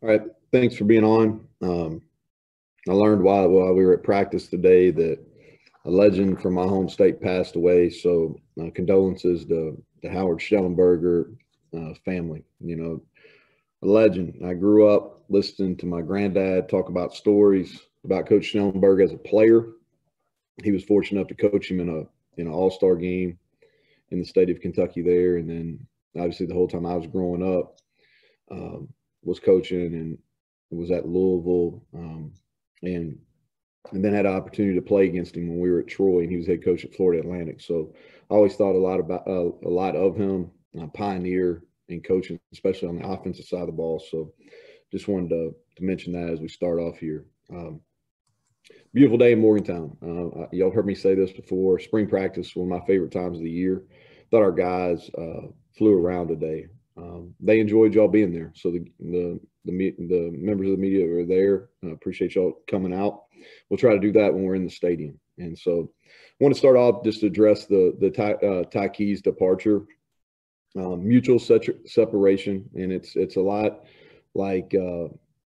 All right, thanks for being on. I learned while we were at practice today that a legend from my home state passed away. So condolences to Howard Schellenberger family. You know, a legend. I grew up listening to my granddad talk about stories about Coach Schellenberger as a player. He was fortunate enough to coach him in an all-star game in the state of Kentucky there, and then obviously the whole time I was growing up, was coaching and was at Louisville, and then had an opportunity to play against him when we were at Troy, and he was head coach at Florida Atlantic. So I always thought a lot of him, pioneer in coaching, especially on the offensive side of the ball. So just wanted to mention that as we start off here. Beautiful day in Morgantown. Y'all heard me say this before. Spring practice, one of my favorite times of the year. Thought our guys flew around today. They enjoyed y'all being there. So the members of the media were there. I appreciate y'all coming out. We'll try to do that when we're in the stadium. And so I want to start off just to address the Ty Key's departure. Mutual separation, and it's a lot like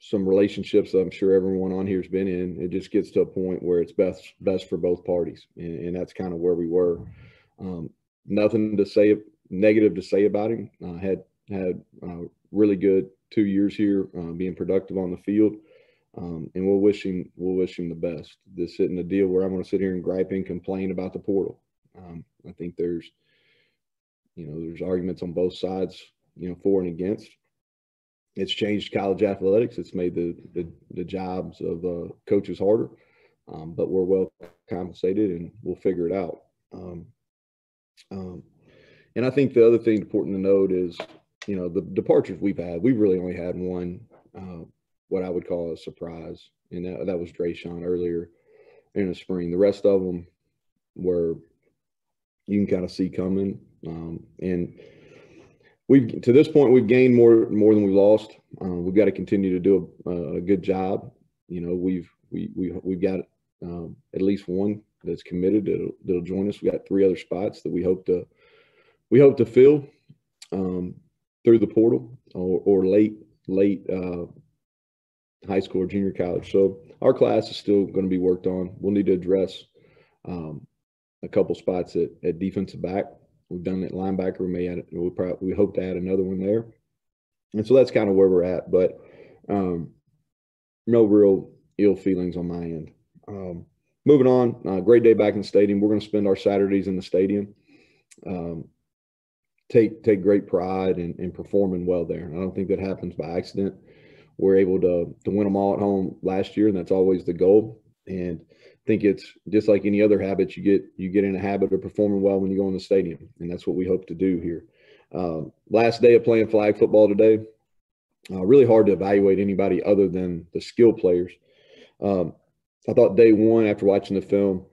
some relationships I'm sure everyone on here has been in. It just gets to a point where it's best for both parties, and that's kind of where we were. Nothing to say negative to say about him. Had really good 2 years here, being productive on the field, and we'll wish him the best. This isn't a deal where I'm going to sit here and gripe and complain about the portal. I think there's arguments on both sides, for and against. It's changed college athletics. It's made the jobs of coaches harder, but we're well compensated, and we'll figure it out. And I think the other thing important to note is, the departures we've really only had one, what I would call a surprise, and that was Drayshawn earlier in the spring. The rest of them were you can kind of see coming, and to this point we've gained more than we lost. We've got to continue to do a good job. We've got at least one that's committed that'll join us. We got 3 other spots that we hope to fill through the portal or late high school or junior college. So our class is still going to be worked on. We'll need to address a couple spots at defensive back. We've done it linebacker. We hope to add another one there. And so that's kind of where we're at, but no real ill feelings on my end. Moving on, great day back in the stadium. We're going to spend our Saturdays in the stadium. Take great pride in performing well there. And I don't think that happens by accident. We're able to win them all at home last year, and that's always the goal. And I think it's just like any other habit. You get in a habit of performing well when you go in the stadium, and that's what we hope to do here. Last day of playing flag football today. Really hard to evaluate anybody other than the skill players. I thought day one, after watching the film,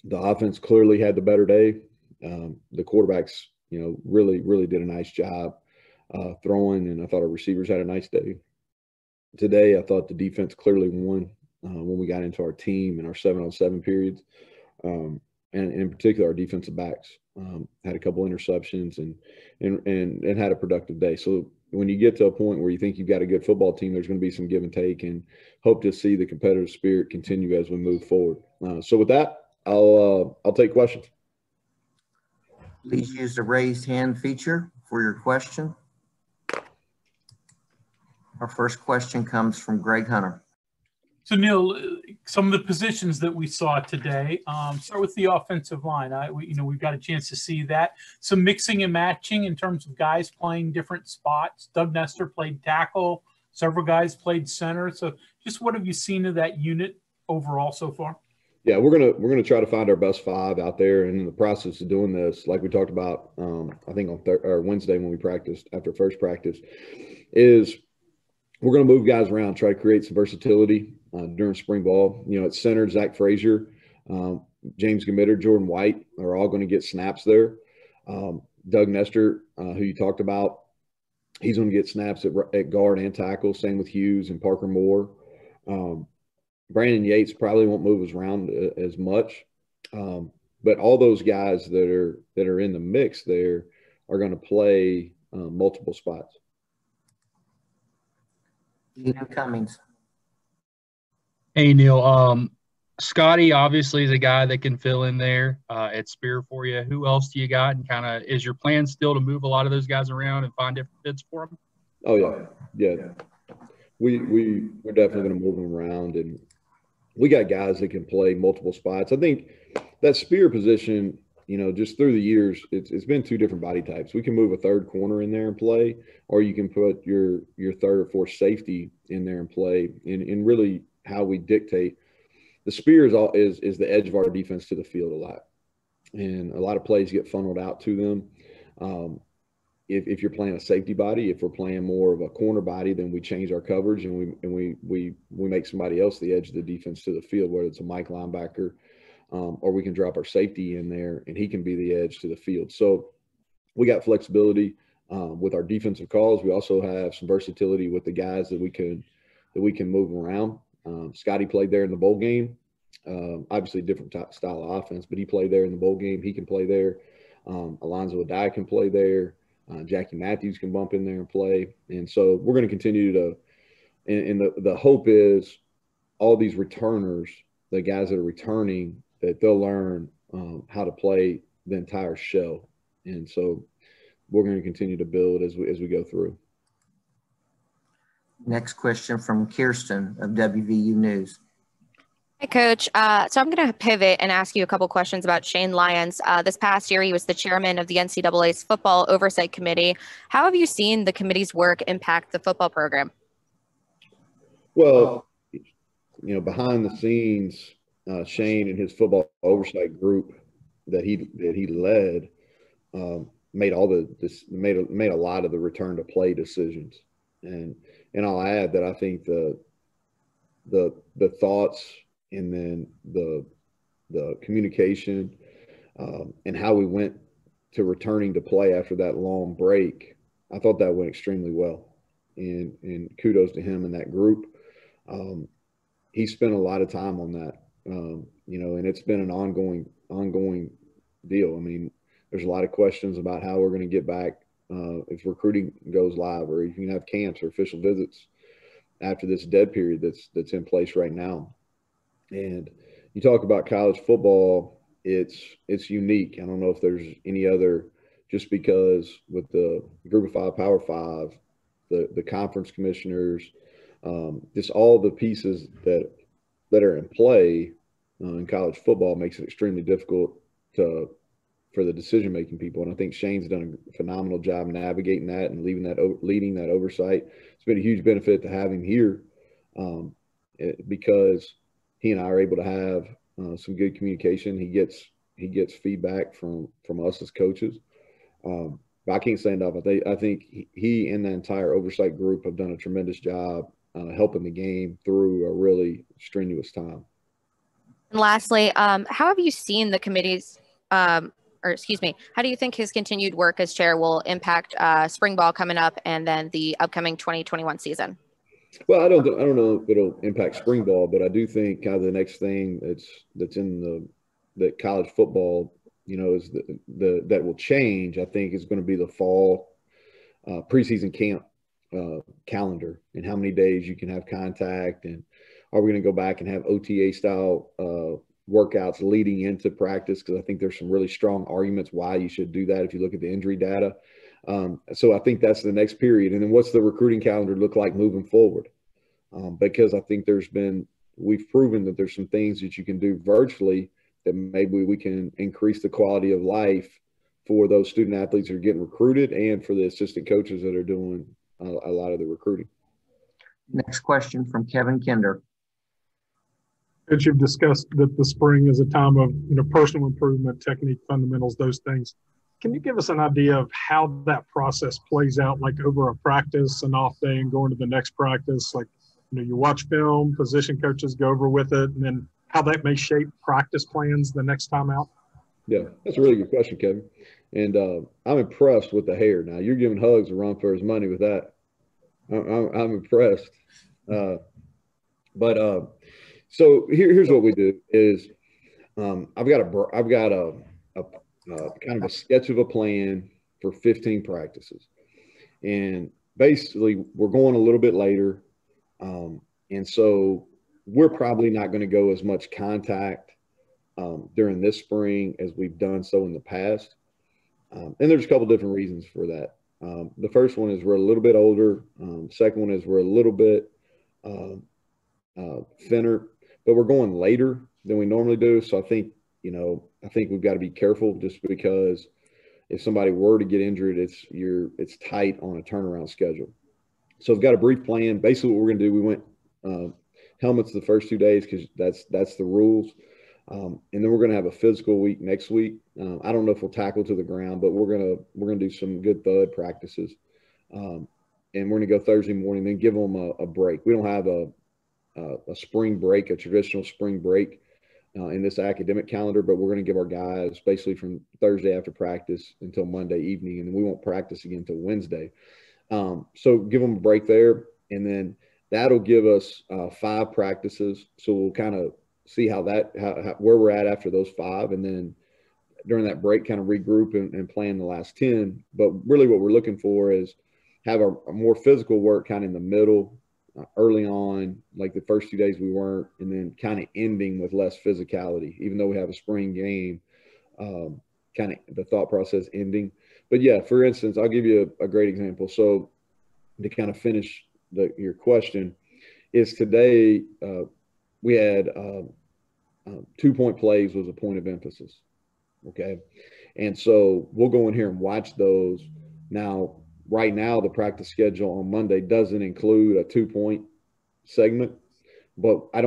the offense clearly had the better day. The quarterbacks, really did a nice job throwing, and I thought our receivers had a nice day. Today, I thought the defense clearly won when we got into our team and our 7-on-7 periods, and in particular our defensive backs had a couple interceptions and had a productive day. So when you get to a point where you think you've got a good football team, there's going to be some give and take, and hope to see the competitive spirit continue as we move forward. So with that, I'll take questions. Please use the raised hand feature for your question. Our first question comes from Greg Hunter. So Neal, some of the positions that we saw today, start with the offensive line. We've got a chance to see that. Some mixing and matching in terms of guys playing different spots. Doug Nestor played tackle. Several guys played center. So just what have you seen of that unit overall so far? Yeah, we're gonna try to find our best 5 out there, and in the process of doing this, like we talked about, I think on Wednesday when we practiced after first practice, is we're going to move guys around, try to create some versatility during spring ball. At center, Zach Frazier, James Gamitter, Jordan White are all going to get snaps there. Doug Nestor, who you talked about, he's going to get snaps at guard and tackle. Same with Hughes and Parker Moore. Brandon Yates probably won't move us around as much, but all those guys that are in the mix there are going to play multiple spots. Ian Cummings. Hey, Neal. Scotty obviously is a guy that can fill in there at Spear for you. Who else do you got? And kind of, is your plan still to move a lot of those guys around and find different fits for them? Oh yeah. We're definitely going to move them around, and we got guys that can play multiple spots. I think that Spear position, just through the years, it's been two different body types. We can move a third corner in there and play, or you can put your third or fourth safety in there and play. And really, how we dictate the Spear is the edge of our defense to the field a lot, and a lot of plays get funneled out to them. If you're playing a safety body, if we're playing more of a corner body, then we change our coverage and we make somebody else the edge of the defense to the field, whether it's a Mike linebacker, or we can drop our safety in there and he can be the edge to the field. So we got flexibility with our defensive calls. We also have some versatility with the guys that we can move around. Scotty played there in the bowl game. Obviously different style of offense, but he played there in the bowl game. He can play there. Alonzo Adai can play there. Jackie Matthews can bump in there and play. And so we're going to continue to – and the hope is all these returners, the guys that are returning, that they'll learn how to play the entire show. And so we're going to continue to build as we go through. Next question from Kirsten of WVU News. Hi, Coach. So I'm going to pivot and ask you a couple questions about Shane Lyons. This past year, he was the chairman of the NCAA's Football Oversight Committee. How have you seen the committee's work impact the football program? Well, behind the scenes, Shane and his football oversight group that he led made a lot of the return to play decisions. And I'll add that I think the thoughts and then the communication and how we went to returning to play after that long break, I thought that went extremely well. And kudos to him and that group. He spent a lot of time on that, and it's been an ongoing deal. I mean, there's a lot of questions about how we're going to get back if recruiting goes live, or if you can have camps or official visits after this dead period that's in place right now. And you talk about college football, it's unique. I don't know if there's any other, just because with the Group of Five, Power Five, the conference commissioners, just all the pieces that are in play in college football makes it extremely difficult for the decision-making people. And I think Shane's done a phenomenal job navigating that and leading that oversight. It's been a huge benefit to have him here because he and I are able to have some good communication. He gets feedback from us as coaches. But I can't say enough. I think he and the entire oversight group have done a tremendous job helping the game through a really strenuous time. And lastly, how have you seen the committee's how do you think his continued work as chair will impact spring ball coming up and then the upcoming 2021 season? Well, I don't know if it'll impact spring ball, but I do think kind of the next thing that's in that college football, is that will change. I think is going to be the fall preseason camp calendar and how many days you can have contact, and are we going to go back and have OTA style workouts leading into practice? Because I think there's some really strong arguments why you should do that if you look at the injury data. So I think that's the next period. And then what's the recruiting calendar look like moving forward? Because I think we've proven that there's some things that you can do virtually that maybe we can increase the quality of life for those student athletes that are getting recruited and for the assistant coaches that are doing a lot of the recruiting. Next question from Kevin Kinder. Coach, you've discussed that the spring is a time of personal improvement, technique, fundamentals, those things. Can you give us an idea of how that process plays out, like over a practice, an off day, and going to the next practice? Like, you watch film, position coaches go over with it, and then how that may shape practice plans the next time out? Yeah, that's a really good question, Kevin. And I'm impressed with the hair. Now, you're giving Hugs a run for his money with that. I'm impressed. So here's what we do is I've got a kind of a sketch of a plan for 15 practices. And basically we're going a little bit later And so we're probably not going to go as much contact during this spring as we've done so in the past. And there's a couple different reasons for that. The first one is we're a little bit older. Second one is we're a little bit thinner, but we're going later than we normally do. So I think we've got to be careful, just because if somebody were to get injured, it's tight on a turnaround schedule. So I've got a brief plan. Basically what we're going to do, we went helmets the first 2 days because that's the rules. And then we're going to have a physical week next week. I don't know if we'll tackle to the ground, but we're going to do some good thud practices. And we're going to go Thursday morning, then give them a break. We don't have a spring break, a traditional spring break in this academic calendar, but we're going to give our guys basically from Thursday after practice until Monday evening, and then we won't practice again until Wednesday. So give them a break there, and then that'll give us 5 practices. So we'll kind of see how where we're at after those 5, and then during that break kind of regroup and plan the last 10. But really what we're looking for is have a more physical work kind of in the middle, early on, like the first 2 days we weren't, and then kind of ending with less physicality, even though we have a spring game, kind of the thought process ending. But yeah, for instance, I'll give you a great example. So to kind of finish your question is today we had 2-point plays was a point of emphasis. Okay. And so we'll go in here and watch those. Now, right now, the practice schedule on Monday doesn't include a 2-point segment, but I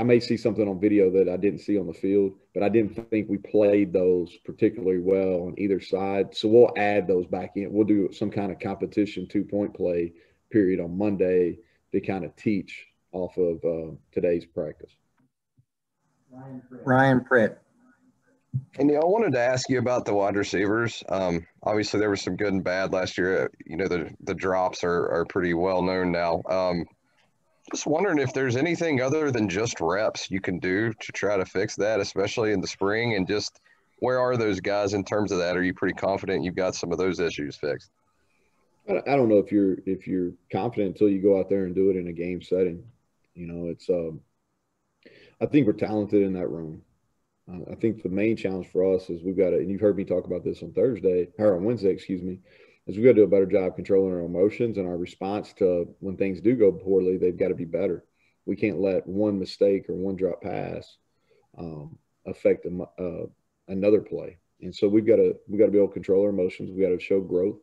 may see something on video that I didn't see on the field, but I didn't think we played those particularly well on either side. So we'll add those back in. We'll do some kind of competition 2-point play period on Monday to kind of teach off of today's practice. Ryan Pritt. And Neal, I wanted to ask you about the wide receivers. Obviously, there was some good and bad last year. The drops are pretty well known now. Just wondering if there's anything other than just reps you can do to try to fix that, especially in the spring, and just where are those guys in terms of that? Are you pretty confident you've got some of those issues fixed? I don't know if you're confident until you go out there and do it in a game setting. I think we're talented in that room. I think the main challenge for us is we've got to, and you've heard me talk about this on Wednesday, is we've got to do a better job controlling our emotions and our response to when things do go poorly. They've got to be better. We can't let one mistake or one drop pass affect another play. And so we've got to be able to control our emotions. We've got to show growth.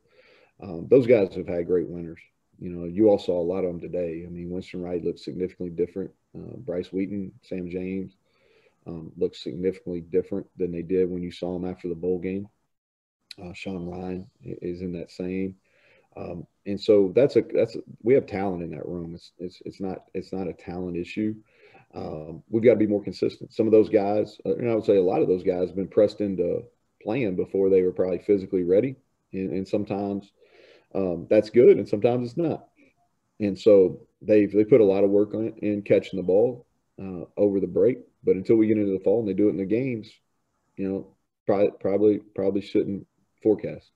Those guys have had great winners. You all saw a lot of them today. I mean, Winston Wright looks significantly different. Bryce Wheaton, Sam James looks significantly different than they did when you saw them after the bowl game. Sean Ryan is in that same. And so we have talent in that room. It's not a talent issue. We've got to be more consistent. Some of those guys, and I would say a lot of those guys have been pressed into playing before they were probably physically ready. And sometimes that's good, and sometimes it's not. And so they put a lot of work on it in catching the ball over the break. But until we get into the fall and they do it in the games, probably shouldn't forecast.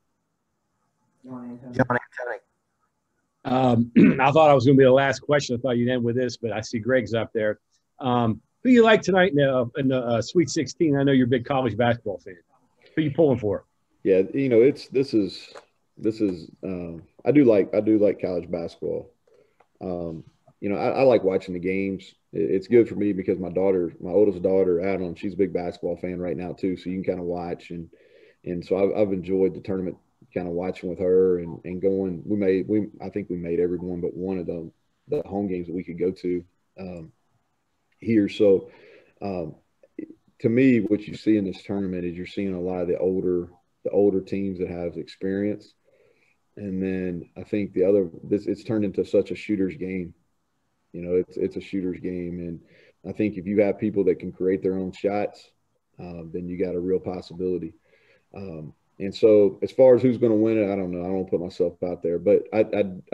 John Antoni. I thought I was going to be the last question. I thought you'd end with this, but I see Greg's up there. Who you like tonight in the Sweet 16? I know you're a big college basketball fan. Who you pulling for? Yeah, this is I do like college basketball. I like watching the games. It's good for me because my oldest daughter, Adam, she's a big basketball fan right now too. So you can kind of watch and so I've enjoyed the tournament, kind of watching with her and going. I think we made every one but one of the home games that we could go to here. So to me, what you see in this tournament is you're seeing a lot of the older teams that have experience. And then I think it's turned into such a shooter's game. It's a shooter's game. And I think if you have people that can create their own shots, then you got a real possibility. And so as far as who's going to win it, I don't know. I don't want to put myself out there, but I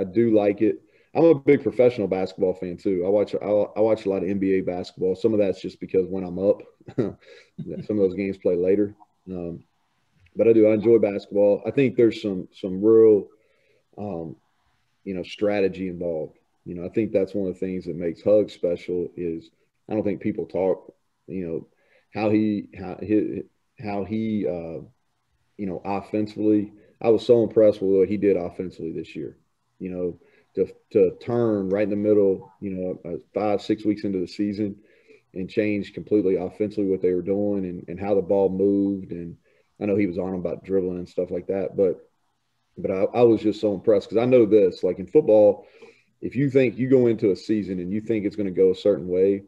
do like it. I'm a big professional basketball fan too. I watch a lot of NBA basketball. Some of that's just because when I'm up, some of those games play later. But I enjoy basketball. I think there's some real, strategy involved. You know, I think that's one of the things that makes Hug special is I don't think people talk, you know, how he you know, offensively. I was so impressed with what he did offensively this year. You know, to turn right in the middle, you know, 5-6 weeks into the season and change completely offensively what they were doing and how the ball moved. And I know he was on about dribbling and stuff like that, but I was just so impressed because I know this, like in football, if you think you go into a season and you think it's going to go a certain way,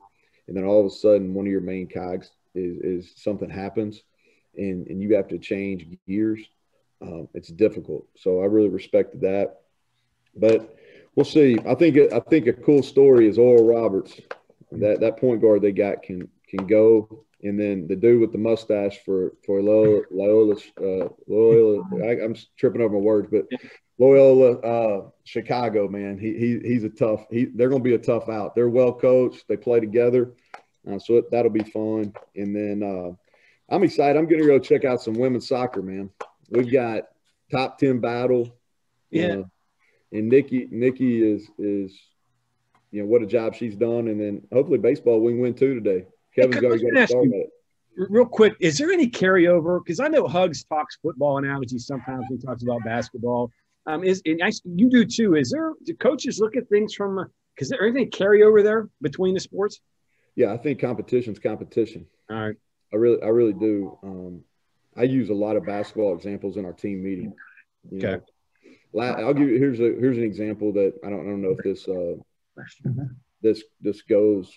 and then all of a sudden one of your main cogs is something happens and you have to change gears, it's difficult. So I really respected that. But we'll see. I think a cool story is Oral Roberts. That point guard they got can go, and then the dude with the mustache for Loyola. I'm tripping over my words, but Loyola Chicago, man, he's a tough. They're going to be a tough out. They're well coached. They play together, so that'll be fun. And then I'm excited. I'm going to go check out some women's soccer, man. We've got top 10 battle. Yeah. And Nikki is you know what a job she's done, and then hopefully baseball we can win 2 today. Kevin's already got to start at it. Real quick, is there any carryover? Because I know Hugs talks football analogies sometimes when he talks about basketball. You do too. Do coaches look at things from? Is there anything carryover there between the sports? Yeah, I think competition's competition. All right. I really do. I use a lot of basketball examples in our team meeting. You know, I'll give you here's an example that I don't know if this goes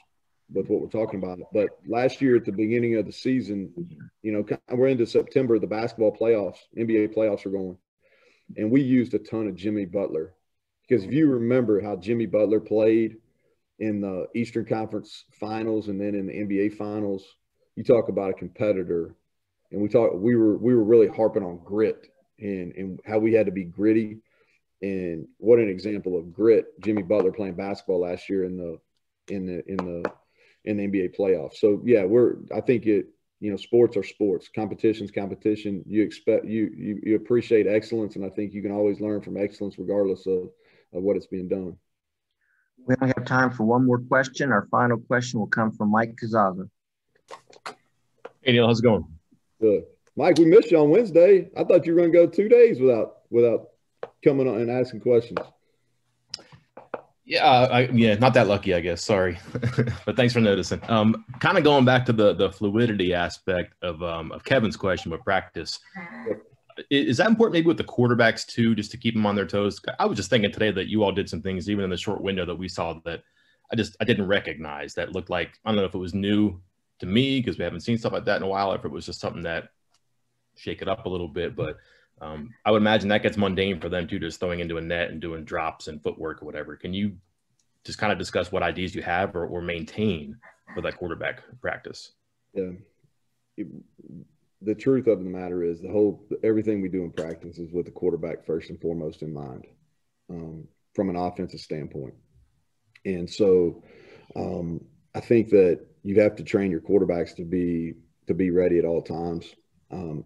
with what we're talking about. But last year at the beginning of the season, you know, we're into September, the basketball playoffs, NBA playoffs are going, and we used a ton of Jimmy Butler because if you remember how Jimmy Butler played in the Eastern Conference Finals and then in the NBA Finals, you talk about a competitor, and we were really harping on grit and how we had to be gritty. And what an example of grit Jimmy Butler playing basketball last year in the NBA playoffs. So yeah, I think sports are sports. Competition's competition. You expect you appreciate excellence, and I think you can always learn from excellence regardless of what it's being done. We only have time for one more question. Our final question will come from Mike Kazaza. Hey Neal, how's it going? Good. Mike, we missed you on Wednesday. I thought you were going to go 2 days without coming on and asking questions. Yeah, not that lucky, I guess. Sorry, but thanks for noticing. Kind of going back to the fluidity aspect of Kevin's question with practice. Is that important maybe with the quarterbacks too, just to keep them on their toes? I was just thinking today that you all did some things even in the short window that we saw that I didn't recognize that looked like, I don't know if it was new to me because we haven't seen stuff like that in a while, if it was just something that shake it up a little bit, but I would imagine that gets mundane for them too, just throwing into a net and doing drops and footwork or whatever. Can you just kind of discuss what ideas you have or maintain for that quarterback practice? Yeah. The truth of the matter is everything we do in practice is with the quarterback first and foremost in mind, from an offensive standpoint. And so I think that you have to train your quarterbacks to be ready at all times.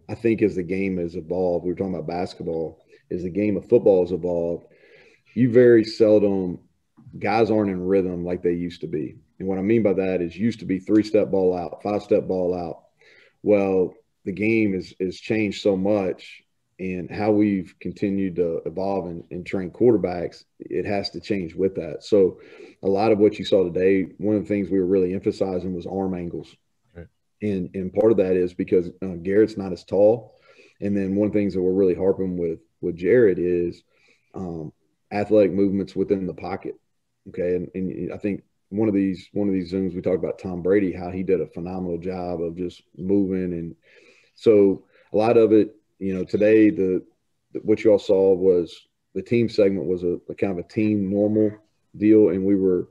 I think as the game has evolved, we were talking about basketball, as the game of football has evolved, you very seldom – guys aren't in rhythm like they used to be. And what I mean by that is used to be 3-step ball out, 5-step ball out. Well, the game is changed so much, and how we've continued to evolve and train quarterbacks, it has to change with that. So a lot of what you saw today, one of the things we were really emphasizing was arm angles. And part of that is because Garrett's not as tall. And then one of the things that we're really harping with Jared is athletic movements within the pocket. Okay. And I think one of these Zooms, we talked about Tom Brady, how he did a phenomenal job of just moving. And so a lot of it, today, what you all saw was the team segment was a kind of a team normal deal. And we were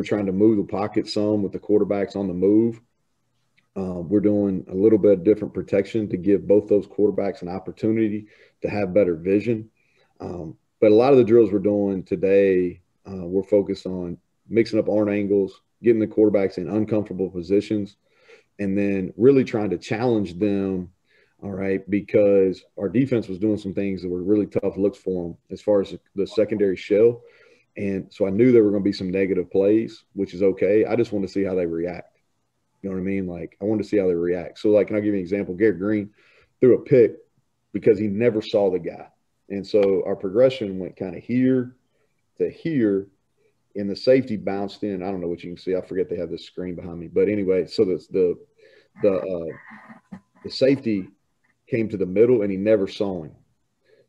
trying to move the pocket some with the quarterbacks on the move. We're doing a little bit of different protection to give both those quarterbacks an opportunity to have better vision. But a lot of the drills we're doing today, we're focused on mixing up arm angles, getting the quarterbacks in uncomfortable positions, and then really trying to challenge them, all right, because our defense was doing some things that were really tough looks for them as far as the secondary shell. And so I knew there were going to be some negative plays, which is okay. I just want to see how they react. You know what I mean? Like, I wanted to see how they react. So, like, and I'll give you an example. Garrett Green threw a pick because he never saw the guy. And so our progression went kind of here to here, and the safety bounced in. I don't know what you can see. I forget they have this screen behind me. But anyway, so the safety came to the middle, and he never saw him.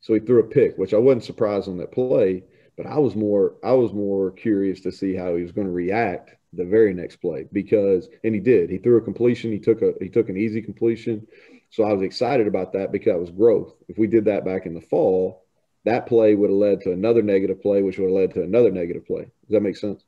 So he threw a pick, which I wasn't surprised on that play, but I was more curious to see how he was going to react the very next play, because, and he did. He threw a completion. He took an easy completion. So I was excited about that because it was growth. If we did that back in the fall, that play would have led to another negative play, which would have led to another negative play. Does that make sense?